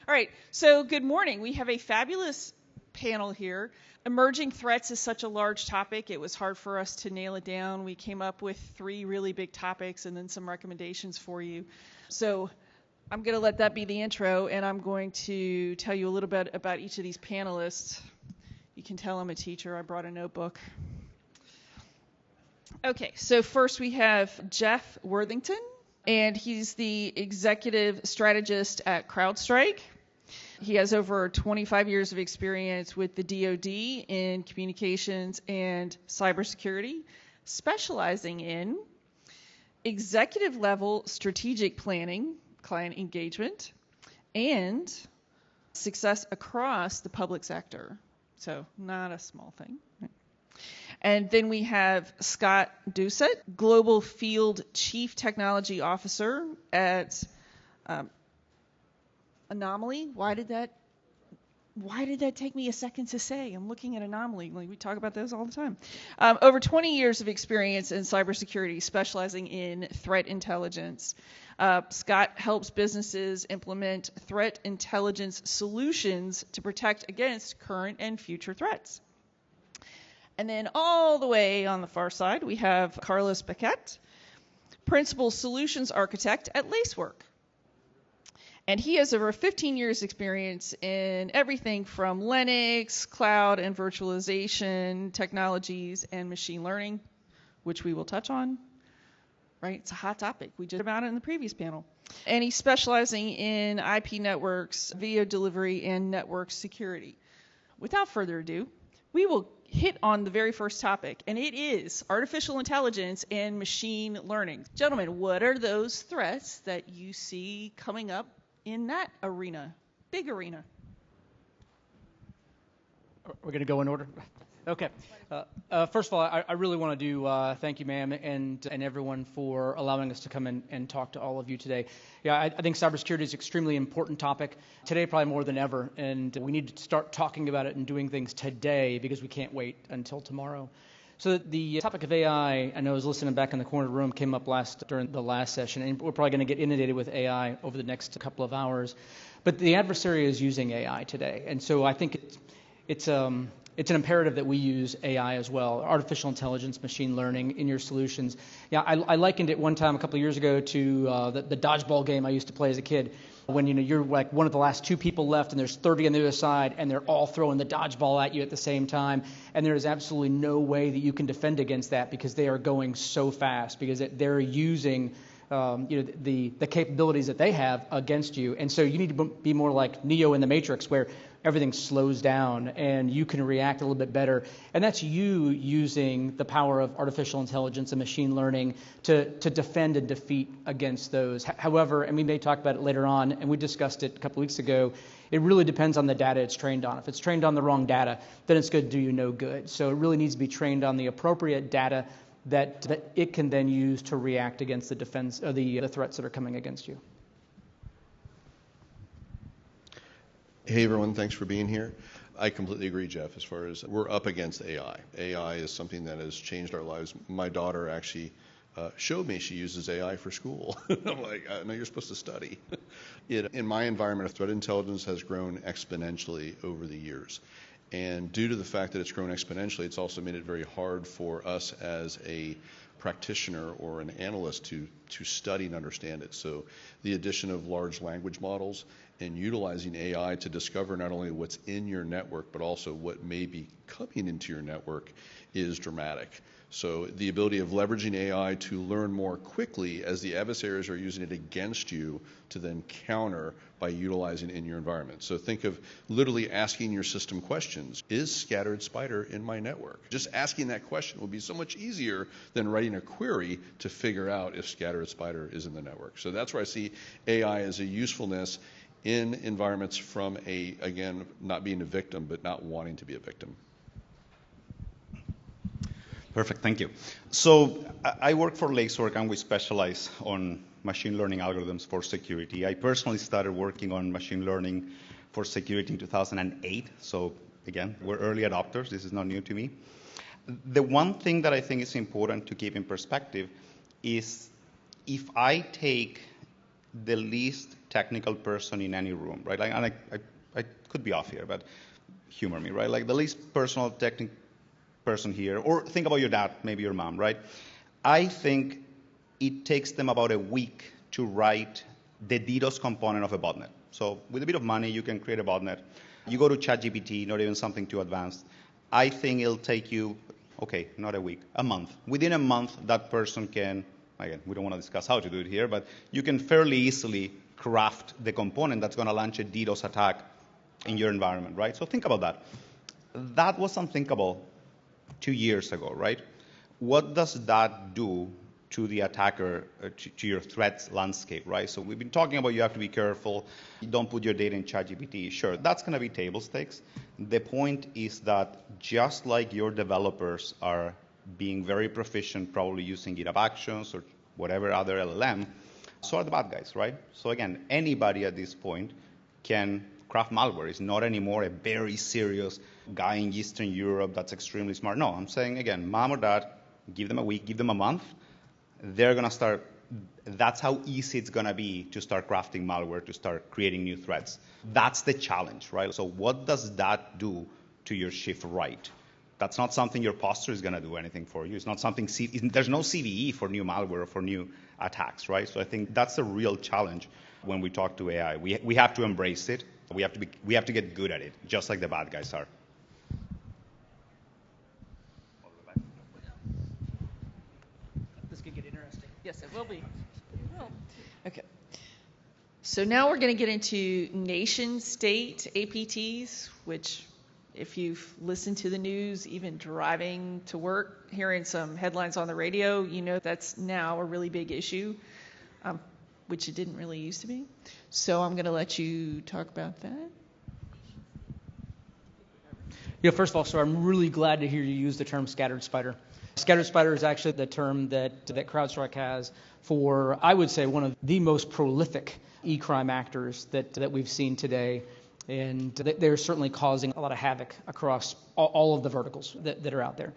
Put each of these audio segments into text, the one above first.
All right, so good morning. We have a fabulous panel here. Emerging threats is such a large topic, it was hard for us to nail it down. We came up with 3 really big topics and then some recommendations for you. So I'm going to let that be the intro, and I'm going to tell you a little bit about each of these panelists. You can tell I'm a teacher. I brought a notebook. Okay, so first we have Jeff Worthington, and he's the executive strategist at CrowdStrike. He has over 25 years of experience with the DoD in communications and cybersecurity, specializing in executive level strategic planning, client engagement, and success across the public sector. So not a small thing. And then we have Scott Dowsett, Global Field Chief Technology Officer at Anomali. Why did that take me a second to say? I'm looking at Anomali. Like, we talk about those all the time. Over 20 years of experience in cybersecurity, specializing in threat intelligence. Scott helps businesses implement threat intelligence solutions to protect against current and future threats. And then all the way on the far side, we have Carlos Bacquet, Principal Solutions Architect at Lacework. And he has over 15 years experience in everything from Linux, cloud and virtualization technologies, and machine learning, which we will touch on. Right? It's a hot topic. We just about it in the previous panel. And he's specializing in IP networks, video delivery, and network security. Without further ado, we will hit on the very first topic, and it is artificial intelligence and machine learning. Gentlemen, what are those threats that you see coming up in that arena, big arena? We're going to go in order? Okay. First of all, I really want to do thank you, ma'am, and everyone for allowing us to come in and talk to all of you today. Yeah, I think cybersecurity is an extremely important topic today, probably more than ever, and we need to start talking about it and doing things today because we can't wait until tomorrow. So the topic of AI, I know I was listening back in the corner of the room, came up during the last session, and we're probably going to get inundated with AI over the next couple of hours. But the adversary is using AI today, and so I think it's an imperative that we use AI as well, artificial intelligence, machine learning in your solutions. Yeah, I likened it one time a couple of years ago to the dodgeball game I used to play as a kid. When you're like one of the last 2 people left and there's 30 on the other side and they're all throwing the dodgeball at you at the same time, and there is absolutely no way that you can defend against that because they are going so fast, because they're using the capabilities that they have against you. And so you need to be more like Neo in the Matrix, where everything slows down and you can react a little bit better. And that's you using the power of artificial intelligence and machine learning to defend and defeat against those. However, and we may talk about it later on, and we discussed it a couple weeks ago, it really depends on the data it's trained on. If it's trained on the wrong data, then it's going to do you no good. So it really needs to be trained on the appropriate data that it can then use to react against the defense or the threats that are coming against you. Hey everyone, thanks for being here. I completely agree, Jeff, as far as we're up against AI. AI is something that has changed our lives. My daughter actually showed me she uses AI for school. I'm like, no, you're supposed to study. In my environment, threat intelligence has grown exponentially over the years. And due to the fact that it's grown exponentially, it's also made it very hard for us as a practitioner or an analyst to study and understand it. So the addition of large language models and utilizing AI to discover not only what's in your network, but also what may be coming into your network is dramatic. So the ability of leveraging AI to learn more quickly as the adversaries are using it against you to then counter by utilizing it in your environment. So think of literally asking your system questions. Is scattered spider in my network? Just asking that question will be so much easier than writing a query to figure out if scattered spider is in the network. So that's where I see AI as a usefulness in environments from again, not being a victim, but not wanting to be a victim. Perfect, thank you. So I work for Lacework, and we specialize on machine learning algorithms for security. I personally started working on machine learning for security in 2008. So again, we're early adopters. This is not new to me. The one thing that I think is important to keep in perspective is if I take the least technical person in any room, right? Like, and I could be off here, but humor me, right? Like the least personal technical person here, or think about your dad, maybe your mom, right? I think it takes them about a week to write the DDoS component of a botnet. So with a bit of money, you can create a botnet. You go to ChatGPT, not even something too advanced. I think it'll take you, okay, not a week, a month. Within a month, that person can, again, we don't want to discuss how to do it here, but you can fairly easily craft the component that's going to launch a DDoS attack in your environment, right? So think about that. That was unthinkable 2 years ago, right? What does that do to the attacker, to your threat landscape, right? So we've been talking about you have to be careful. You don't put your data in ChatGPT. Sure, that's going to be table stakes. The point is that just like your developers are being very proficient, probably using GitHub Actions or whatever other LLM, so are the bad guys, right? So again, anybody at this point can craft malware. It's not anymore a very serious guy in Eastern Europe that's extremely smart. No, I'm saying, again, mom or dad, give them a week, give them a month. They're going to start, that's how easy it's going to be to start crafting malware, to start creating new threats. That's the challenge, right? So what does that do to your shift right? That's not something your posture is going to do anything for you. It's not something, there's no CVE for new malware or for new attacks, right? So I think that's a real challenge when we talk to AI. We have to embrace it. We have to get good at it, just like the bad guys are. This could get interesting. Yes, it will be. It will. Okay. So now we're going to get into nation-state APTs, which, if you've listened to the news, even driving to work, hearing some headlines on the radio, you know that's now a really big issue, which it didn't really used to be. So I'm going to let you talk about that. Yeah, first of all, sir, I'm really glad to hear you use the term scattered spider. Scattered spider is actually the term that CrowdStrike has for, I would say, one of the most prolific e-crime actors that we've seen today. And they're certainly causing a lot of havoc across all of the verticals that are out there.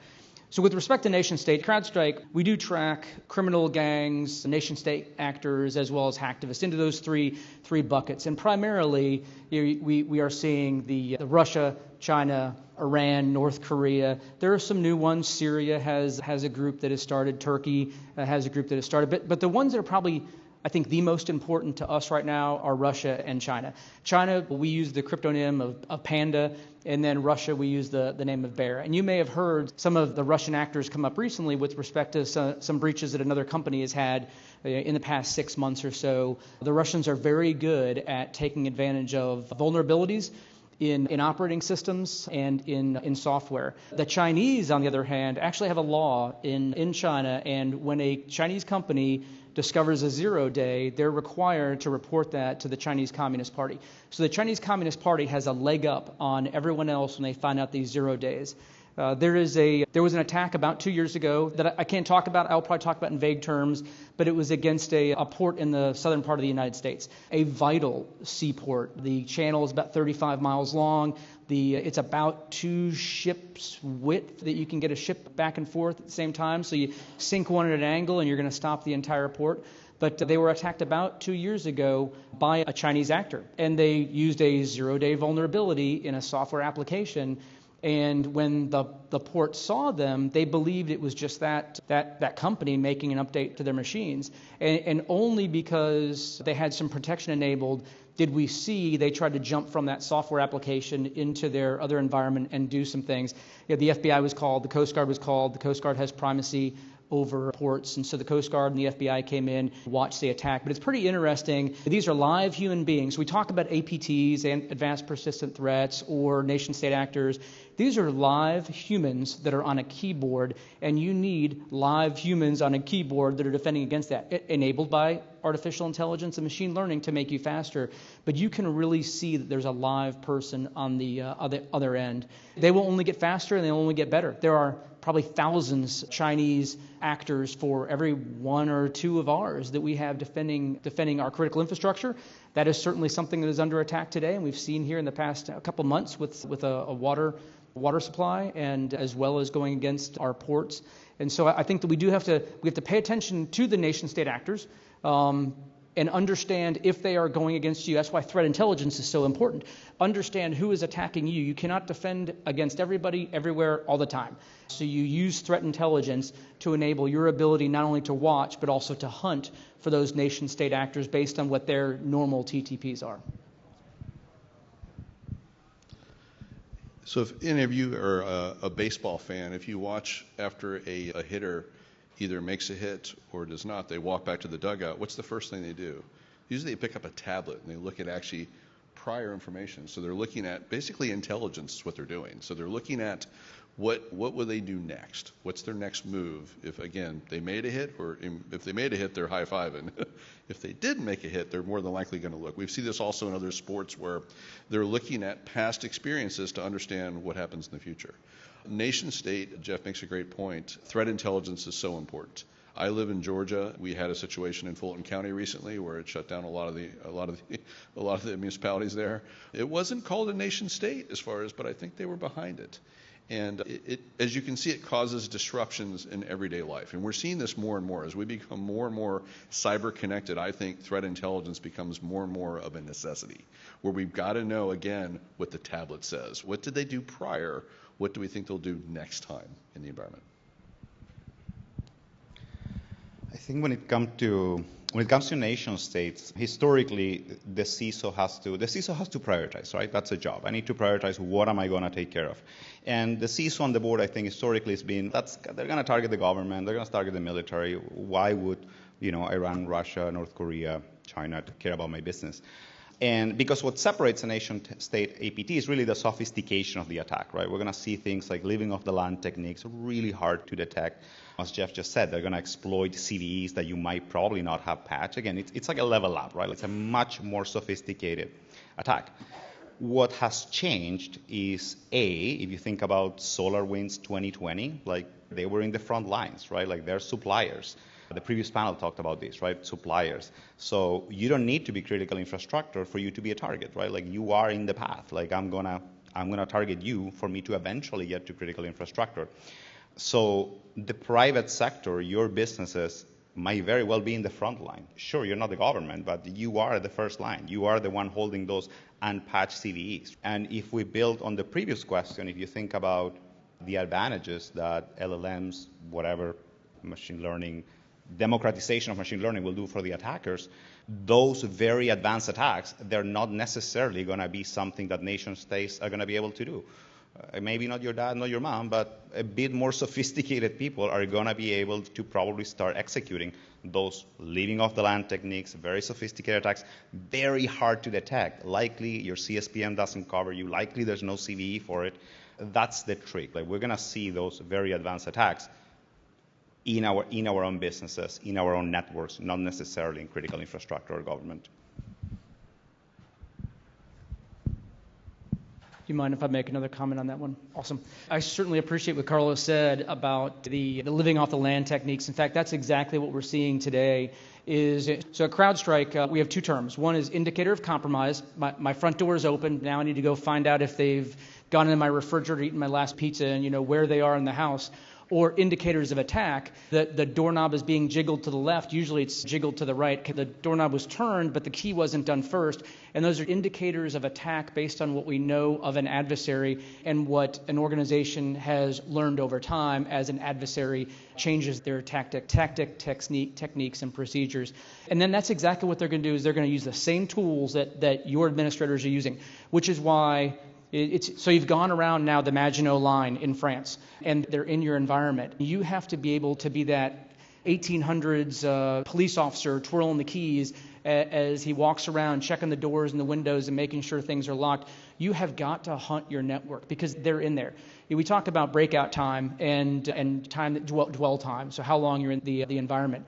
So with respect to nation-state, CrowdStrike, we do track criminal gangs, nation-state actors, as well as hacktivists into those three buckets. And primarily, we are seeing the Russia, China, Iran, North Korea. There are some new ones. Syria has a group that has started. Turkey has a group that has started. But the ones that are probably, I think, the most important to us right now are Russia and China. China, we use the cryptonym of Panda, and then Russia, we use the name of Bear. And you may have heard some of the Russian actors come up recently with respect to some breaches that another company has had in the past 6 months or so. The Russians are very good at taking advantage of vulnerabilities in operating systems and in software. The Chinese, on the other hand, actually have a law in China, and when a Chinese company discovers a 0-day, they're required to report that to the Chinese Communist Party. So the Chinese Communist Party has a leg up on everyone else when they find out these 0 days. There was an attack about 2 years ago that I can't talk about. I'll probably talk about in vague terms, but it was against a port in the southern part of the United States, a vital seaport. The channel is about 35 miles long. It's about 2 ships' width that you can get a ship back and forth at the same time. So you sink one at an angle and you're going to stop the entire port. But they were attacked about 2 years ago by a Chinese actor, and they used a 0-day vulnerability in a software application. And when the port saw them, they believed it was just that company making an update to their machines. And only because they had some protection enabled did we see they tried to jump from that software application into their other environment and do some things. The FBI was called, the Coast Guard was called. The Coast Guard has primacy over ports, and so the Coast Guard and the FBI came in, watched the attack. But it's pretty interesting. These are live human beings. We talk about APTs, and advanced persistent threats, or nation-state actors. These are live humans that are on a keyboard, and you need live humans on a keyboard that are defending against that, enabled by artificial intelligence and machine learning to make you faster. But you can really see that there's a live person on the other end. They will only get faster, and they'll only get better. There are probably thousands Chinese actors for every 1 or 2 of ours that we have defending our critical infrastructure. That is certainly something that is under attack today, and we've seen here in the past couple months with a water supply, and as well as going against our ports. And so I think that we have to pay attention to the nation-state actors. and understand if they are going against you. That's why threat intelligence is so important. Understand who is attacking you. You cannot defend against everybody, everywhere, all the time. So you use threat intelligence to enable your ability not only to watch, but also to hunt for those nation-state actors based on what their normal TTPs are. So if any of you are a baseball fan, if you watch after a hitter either makes a hit or does not, they walk back to the dugout, what's the first thing they do? Usually they pick up a tablet and they look at actually prior information. So they're looking at basically intelligence is what they're doing. So they're looking at what will they do next? What's their next move? If, again, they made a hit, or if they made a hit, they're high-fiving. If they didn't make a hit, they're more than likely going to look. We've seen this also in other sports where they're looking at past experiences to understand what happens in the future. Nation state, Jeff makes a great point. Threat intelligence is so important. I live in Georgia. We had a situation in Fulton County recently where it shut down a lot of the municipalities there. It wasn't called a nation state as far as, but I think they were behind it. And it, as you can see, it causes disruptions in everyday life. And we're seeing this more and more. As we become more and more cyber connected, I think threat intelligence becomes more and more of a necessity, where we've got to know, again, what the tablet says. What did they do prior? What do we think they'll do next time in the environment? I think when it comes to nation states, historically the CISO has to prioritize, right? That's a job. I need to prioritize what am I going to take care of. And the CISO on the board, I think historically has been they're going to target the government, they're going to target the military. Why would Iran, Russia, North Korea, China care about my business? And because what separates a nation-state APT is really the sophistication of the attack, right? We're going to see things like living off the land techniques, really hard to detect. As Jeff just said, they're going to exploit CVEs that you might probably not have patched. Again, it's like a level up, right? It's a much more sophisticated attack. What has changed is, if you think about SolarWinds 2020, like they were in the front lines, right? Like they're suppliers. The previous panel talked about this, right? Suppliers. So you don't need to be critical infrastructure for you to be a target, right? Like you are in the path. Like I'm gonna target you for me to eventually get to critical infrastructure. So the private sector, your businesses, might very well be in the front line. Sure, you're not the government, but you are at the first line. You are the one holding those unpatched CVEs. And if we build on the previous question, if you think about the advantages that LLMs, whatever, machine learning, democratization of machine learning will do for the attackers, those very advanced attacks, they're not necessarily going to be something that nation states are going to be able to do. Maybe not your dad, not your mom, but a bit more sophisticated people are going to be able to probably start executing those living off the land techniques, very sophisticated attacks, very hard to detect. Likely your CSPM doesn't cover you. Likely there's no CVE for it. That's the trick. Like we're going to see those very advanced attacks in our own businesses, in our own networks, not necessarily in critical infrastructure or government. Do you mind if I make another comment on that one? Awesome. I certainly appreciate what Carlos said about the living off the land techniques. In fact, that's exactly what we're seeing today. So at CrowdStrike, we have two terms. One is indicator of compromise. My front door is open. Now I need to go find out if they've gone into my refrigerator, eaten my last pizza, and where they are in the house. Or indicators of attack, that the doorknob is being jiggled to the left. Usually it's jiggled to the right. The doorknob was turned, but the key wasn't done first. And those are indicators of attack based on what we know of an adversary and what an organization has learned over time as an adversary changes their techniques and procedures. And then that's exactly what they're going to do, is they're going to use the same tools that your administrators are using, which is why so you've gone around now the Maginot Line in France, and they're in your environment. You have to be able to be that 1800s police officer twirling the keys as he walks around, checking the doors and the windows and making sure things are locked. You have got to hunt your network because they're in there. We talked about breakout time and time dwell time, so how long you're in the environment.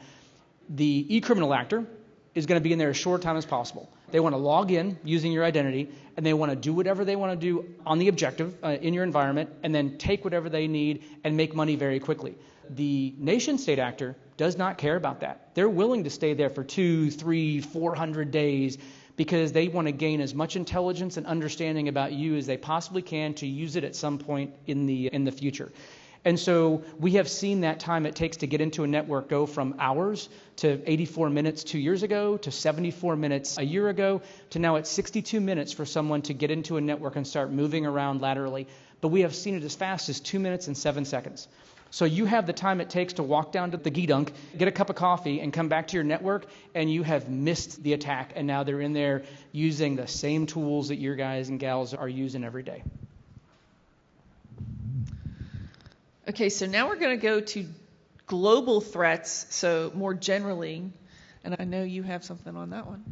The e-criminal actor is going to be in there as short time as possible. They want to log in using your identity, and they want to do whatever they want to do on the objective in your environment, and then take whatever they need and make money very quickly. The nation-state actor does not care about that. They're willing to stay there for 200, 300, 400 days because they want to gain as much intelligence and understanding about you as they possibly can to use it at some point in the future. And so we have seen that time it takes to get into a network go from hours to 84 minutes 2 years ago to 74 minutes a year ago to now it's 62 minutes for someone to get into a network and start moving around laterally. But we have seen it as fast as 2 minutes and 7 seconds. So you have the time it takes to walk down to the Geedunk, get a cup of coffee, and come back to your network, and you have missed the attack. And now they're in there using the same tools that your guys and gals are using every day. Okay, so now we're going to go to global threats, so more generally, and I know you have something on that one.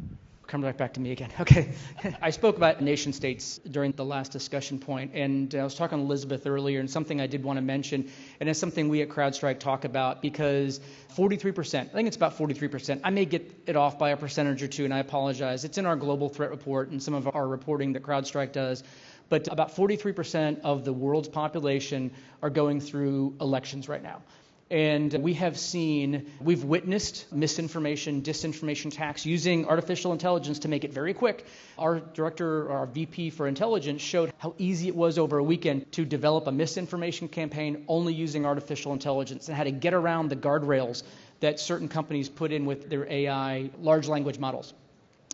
Come right back to me again. Okay. I spoke about nation states during the last discussion point, and I was talking to Elizabeth earlier, and something I did want to mention, and it's something we at CrowdStrike talk about because 43%, I think it's about 43%. I may get it off by a percentage or two, and I apologize. It's in our global threat report and some of our reporting that CrowdStrike does. But about 43% of the world's population are going through elections right now. And we've witnessed misinformation, disinformation attacks using artificial intelligence to make it very quick. Our director, our VP for intelligence showed how easy it was over a weekend to develop a misinformation campaign only using artificial intelligence and how to get around the guardrails that certain companies put in with their AI large language models.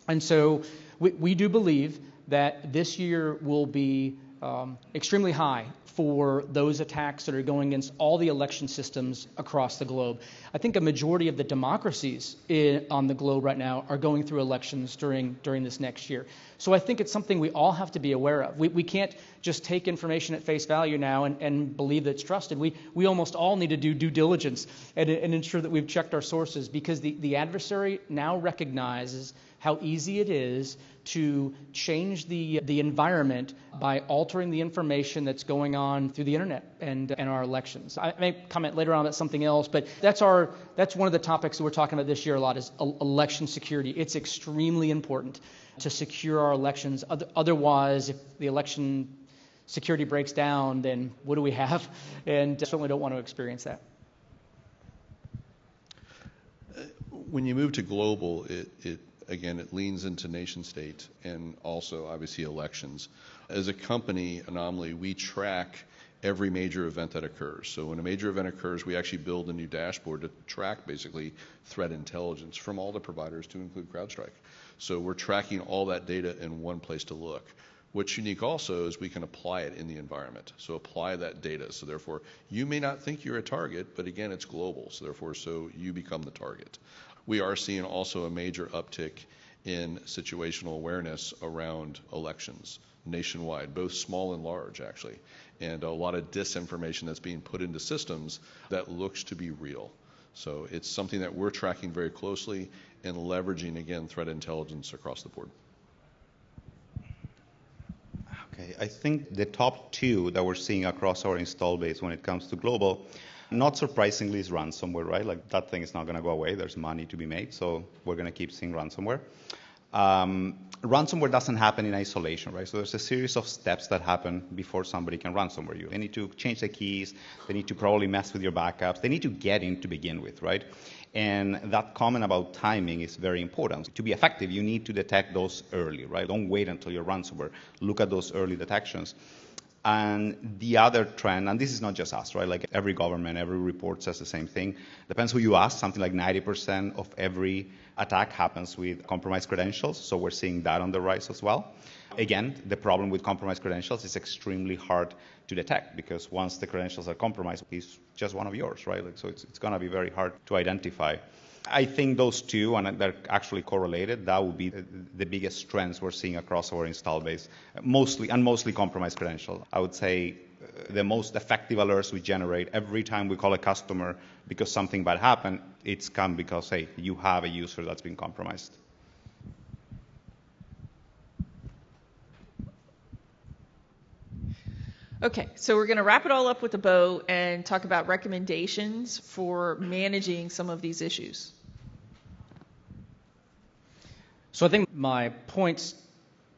And so we do believe that this year will be extremely high for those attacks that are going against all the election systems across the globe. I think a majority of the democracies on the globe right now are going through elections during this next year. So I think it's something we all have to be aware of. We can't just take information at face value now and believe that it's trusted. We almost all need to do due diligence and ensure that we've checked our sources, because the adversary now recognizes how easy it is to change the environment by altering the information that's going on through the internet and our elections. I may comment later on about something else, but that's one of the topics that we're talking about this year a lot is election security. It's extremely important to secure our elections. Otherwise, if the election security breaks down, then what do we have? And certainly don't want to experience that. When you move to global, Again, it leans into nation state and also obviously elections. As a company, Anomali, we track every major event that occurs. So when a major event occurs, we actually build a new dashboard to track basically threat intelligence from all the providers to include CrowdStrike. So we're tracking all that data in one place to look. What's unique also is we can apply it in the environment. So apply that data. So therefore, you may not think you're a target, but again, it's global. So therefore, you become the target. We are seeing also a major uptick in situational awareness around elections nationwide, both small and large actually, and a lot of disinformation that's being put into systems that looks to be real. So it's something that we're tracking very closely and leveraging, again, threat intelligence across the board. Okay, I think the top two that we're seeing across our install base when it comes to global, not surprisingly, is ransomware, right? Like that thing is not going to go away. There's money to be made, so we're going to keep seeing ransomware. Ransomware doesn't happen in isolation, right? So there's a series of steps that happen before somebody can ransomware you. They need to change the keys. They need to probably mess with your backups. They need to get in to begin with, right? And that comment about timing is very important. To be effective, you need to detect those early, right? Don't wait until you're ransomware. Look at those early detections. And the other trend, and this is not just us, right? Like every government, every report says the same thing. Depends who you ask. Something like 90% of every attack happens with compromised credentials. So we're seeing that on the rise as well. Again, the problem with compromised credentials is extremely hard to detect because once the credentials are compromised, it's just one of yours, right? Like, so it's going to be very hard to identify. I think those two, and they're actually correlated, that would be the biggest trends we're seeing across our install base, mostly compromised credentials. I would say the most effective alerts we generate every time we call a customer because something bad happened, it's come because, hey, you have a user that's been compromised. Okay, so we're going to wrap it all up with a bow and talk about recommendations for managing some of these issues. So I think my points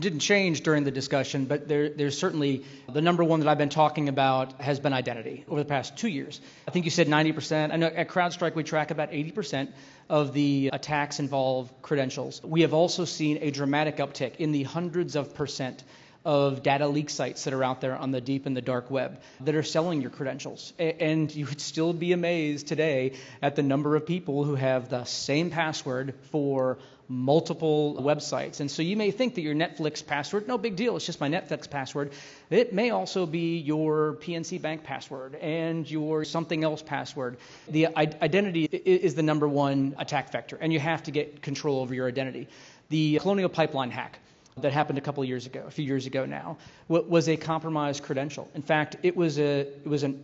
didn't change during the discussion, but there's certainly the number one that I've been talking about has been identity over the past 2 years. I think you said 90%. I know at CrowdStrike we track about 80% of the attacks involve credentials. We have also seen a dramatic uptick in the hundreds of percent of data leak sites that are out there on the deep and the dark web that are selling your credentials. And you would still be amazed today at the number of people who have the same password for multiple websites. And so you may think that your Netflix password, no big deal, it's just my Netflix password. It may also be your PNC Bank password and your something else password. The identity is the number one attack vector, and you have to get control over your identity. The Colonial Pipeline hack that happened a few years ago now, was a compromised credential. In fact, it was an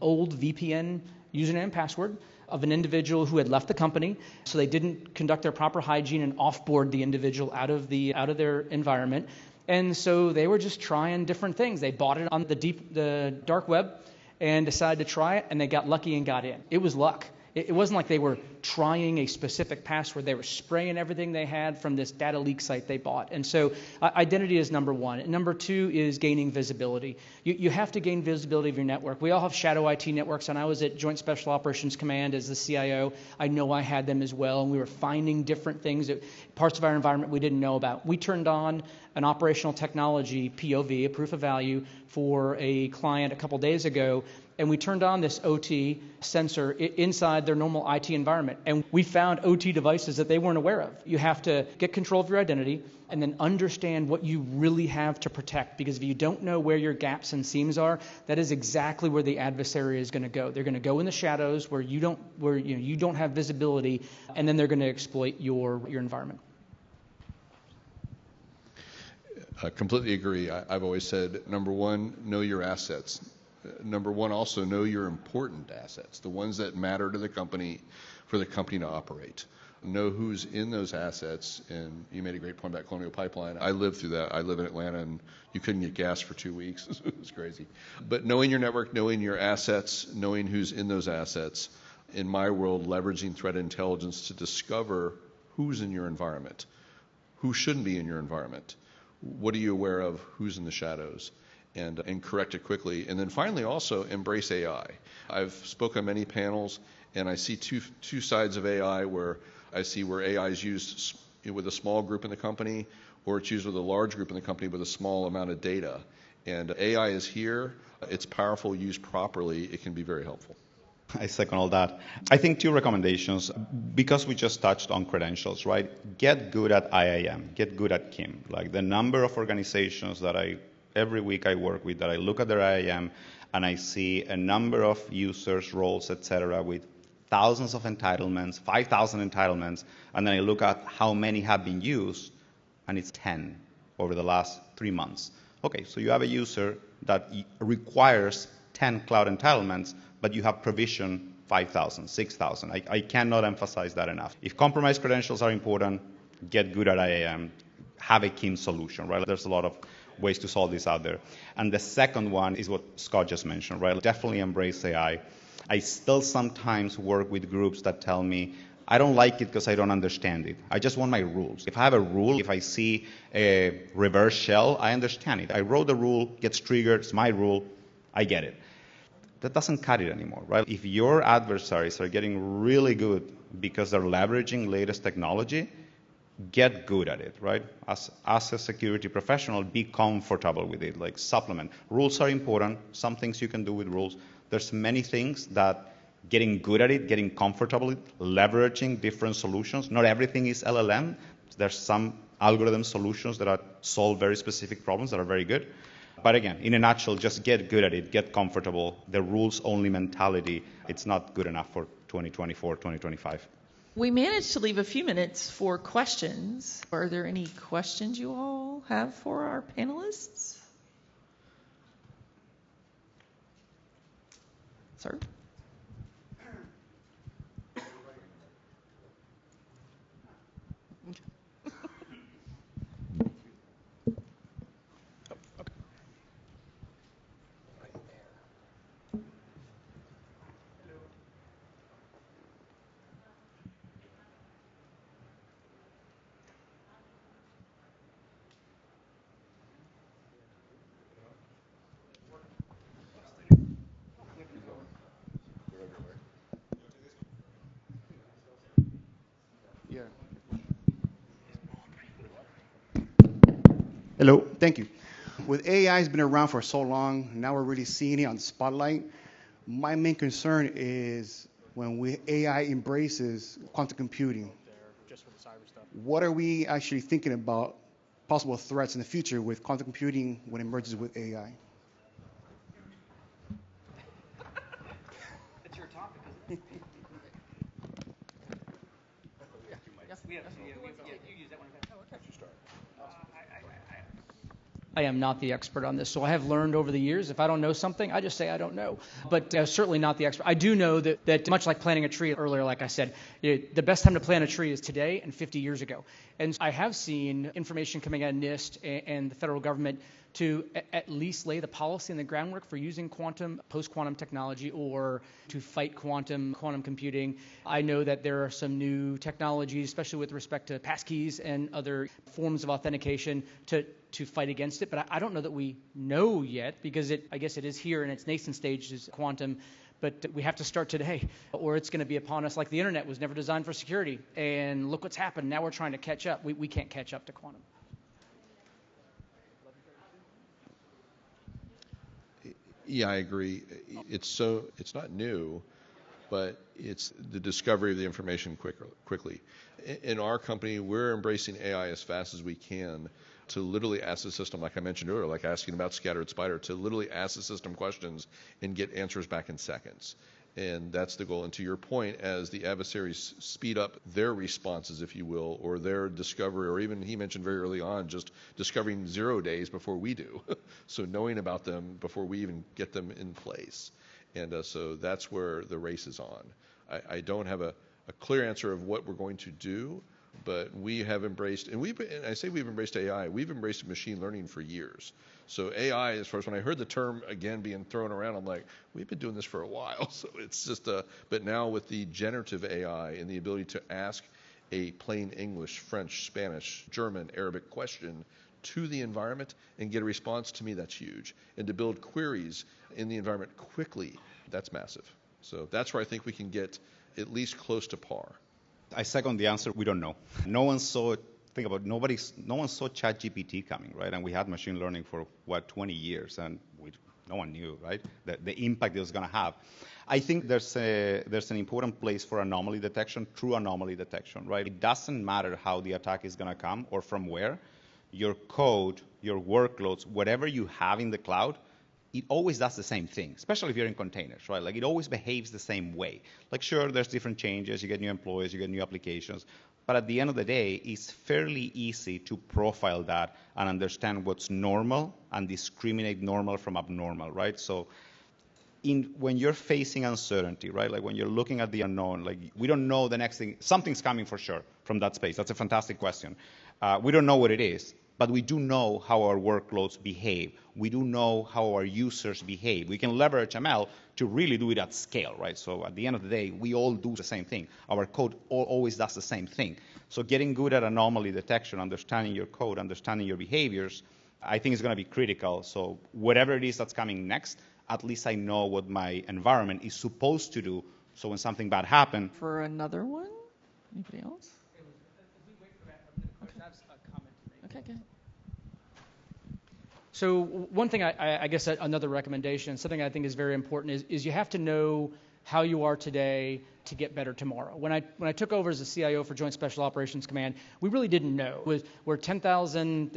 old VPN username and password of an individual who had left the company, so they didn't conduct their proper hygiene and offboard the individual out of their environment. And so they were just trying different things. They bought it on the dark web and decided to try it, and they got lucky and got in. It was luck. It wasn't like they were trying a specific password. They were spraying everything they had from this data leak site they bought. And so identity is number one. And number two is gaining visibility. You have to gain visibility of your network. We all have shadow IT networks, and I was at Joint Special Operations Command as the CIO. I know I had them as well, and we were finding different things, parts of our environment we didn't know about. We turned on an operational technology, POV, a proof of value, for a client a couple days ago, and we turned on this OT sensor inside their normal IT environment. And we found OT devices that they weren't aware of. You have to get control of your identity and then understand what you really have to protect. Because if you don't know where your gaps and seams are, that is exactly where the adversary is going to go. They're going to go in the shadows where you don't have visibility, and then they're going to exploit your environment. I completely agree. I've always said, number one, know your assets. Number one, also know your important assets, the ones that matter to the company, for the company to operate. Know who's in those assets, and you made a great point about Colonial Pipeline. I lived through that. I live in Atlanta, and you couldn't get gas for 2 weeks. It was crazy. But knowing your network, knowing your assets, knowing who's in those assets, in my world, leveraging threat intelligence to discover who's in your environment, who shouldn't be in your environment, what are you aware of, who's in the shadows, and correct it quickly. And then finally also embrace AI. I've spoken on many panels, and I see two sides of AI, where I see where AI is used with a small group in the company, or it's used with a large group in the company with a small amount of data. And AI is here. It's powerful, used properly. It can be very helpful. I second all that. I think two recommendations, because we just touched on credentials, right? Get good at IAM, get good at KIM. Like the number of organizations that every week I work with, that I look at their IAM and I see a number of users, roles, etc., with thousands of entitlements, 5,000 entitlements, and then I look at how many have been used, and it's 10 over the last 3 months. Okay, so you have a user that requires 10 cloud entitlements, but you have provisioned 5,000, 6,000. I cannot emphasize that enough. If compromised credentials are important, get good at IAM, have a KIM solution, right? There's a lot of ways to solve this out there. And the second one is what Scott just mentioned, right? Definitely embrace AI. I still sometimes work with groups that tell me, I don't like it because I don't understand it. I just want my rules. If I have a rule, if I see a reverse shell, I understand it. I wrote the rule, gets triggered, it's my rule, I get it. That doesn't cut it anymore, right? If your adversaries are getting really good because they're leveraging latest technology, get good at it, right? As a security professional, be comfortable with it, like supplement. Rules are important, some things you can do with rules. There's many things that getting good at it, getting comfortable with, leveraging different solutions. Not everything is LLM. There's some algorithm solutions that solve very specific problems that are very good. But again, in a nutshell, just get good at it, get comfortable. The rules-only mentality, it's not good enough for 2024, 2025. We managed to leave a few minutes for questions. Are there any questions you all have for our panelists? Sir? Hello, thank you. with AI has been around for so long, now we're really seeing it on the spotlight. My main concern is when AI embraces quantum computing. What are we actually thinking about possible threats in the future with quantum computing when it merges with AI? It's your topic, isn't it? You use that one. I am not the expert on this, so I have learned over the years, if I don't know something, I just say I don't know. But certainly not the expert. I do know that much like planting a tree earlier, like I said, the best time to plant a tree is today and 50 years ago. And I have seen information coming out of NIST and the federal government to at least lay the policy and the groundwork for using quantum, post-quantum technology, or to fight quantum computing. I know that there are some new technologies, especially with respect to passkeys and other forms of authentication to fight against it. But I don't know that we know yet, because I guess it is here in its nascent stages, quantum. But we have to start today, or it's going to be upon us like the internet was never designed for security. And look what's happened. Now we're trying to catch up. We can't catch up to quantum. Yeah, I agree. It's not new, but it's the discovery of the information quickly. In our company, we're embracing AI as fast as we can to literally ask the system, like I mentioned earlier, like asking about scattered spider, to literally ask the system questions and get answers back in seconds. And that's the goal. And to your point, as the adversaries speed up their responses, if you will, or their discovery, or even he mentioned very early on, just discovering 0 days before we do. So knowing about them before we even get them in place. And so that's where the race is on. I don't have a clear answer of what we're going to do, but we have embraced, and I say we've embraced AI, we've embraced machine learning for years. So AI, as far as when I heard the term again being thrown around, I'm like, we've been doing this for a while. So it's just but now with the generative AI and the ability to ask a plain English, French, Spanish, German, Arabic question to the environment and get a response, to me, that's huge. And to build queries in the environment quickly, that's massive. So that's where I think we can get at least close to par. I second the answer. We don't know. No one saw ChatGPT coming, right? And we had machine learning for 20 years, and no one knew, right? The impact it was going to have. I think there's an important place for anomaly detection, true anomaly detection, right? It doesn't matter how the attack is going to come or from where. Your code, your workloads, whatever you have in the cloud, it always does the same thing, especially if you're in containers, right? Like, it always behaves the same way. Like, sure, there's different changes. You get new employees, you get new applications. But at the end of the day, it's fairly easy to profile that and understand what's normal and discriminate normal from abnormal, right? So when you're facing uncertainty, right? Like, when you're looking at the unknown, like, we don't know the next thing. Something's coming for sure from that space. That's a fantastic question. We don't know what it is, but we do know how our workloads behave. We do know how our users behave. We can leverage ML to really do it at scale, right? So at the end of the day, we all do the same thing. Our code always does the same thing. So getting good at anomaly detection, understanding your code, understanding your behaviors, I think is going to be critical. So whatever it is that's coming next, at least I know what my environment is supposed to do. So when something bad happens. For another one? Anybody else? Okay, good. So one thing, I guess another recommendation, something I think is very important is you have to know how you are today to get better tomorrow. When I took over as a CIO for Joint Special Operations Command, we really didn't know. Were 10,000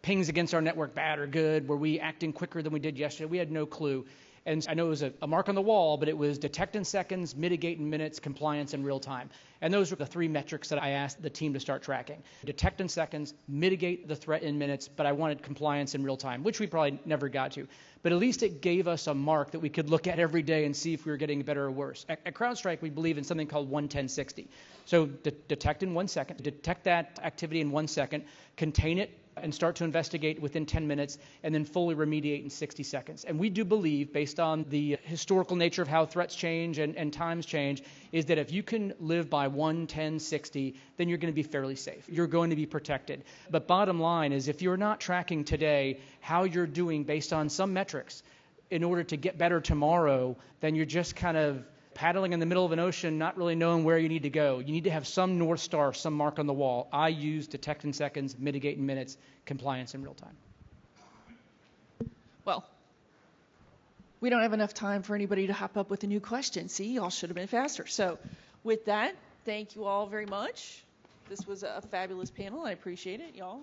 pings against our network bad or good? Were we acting quicker than we did yesterday? We had no clue. And I know it was a mark on the wall, but it was detect in seconds, mitigate in minutes, compliance in real time. And those were the three metrics that I asked the team to start tracking. Detect in seconds, mitigate the threat in minutes, but I wanted compliance in real time, which we probably never got to. But at least it gave us a mark that we could look at every day and see if we were getting better or worse. At CrowdStrike, we believe in something called 1-10-60. So detect in 1 second, detect that activity in 1 second, contain it, and start to investigate within 10 minutes, and then fully remediate in 60 seconds. And we do believe, based on the historical nature of how threats change and times change, is that if you can live by 1-10-60, then you're going to be fairly safe. You're going to be protected. But bottom line is, if you're not tracking today how you're doing based on some metrics in order to get better tomorrow, then you're just kind of paddling in the middle of an ocean, not really knowing where you need to go. You need to have some North Star, some mark on the wall. I use detect in seconds, mitigate in minutes, compliance in real time. Well, we don't have enough time for anybody to hop up with a new question. See, y'all should have been faster. So with that, thank you all very much. This was a fabulous panel. I appreciate it, y'all.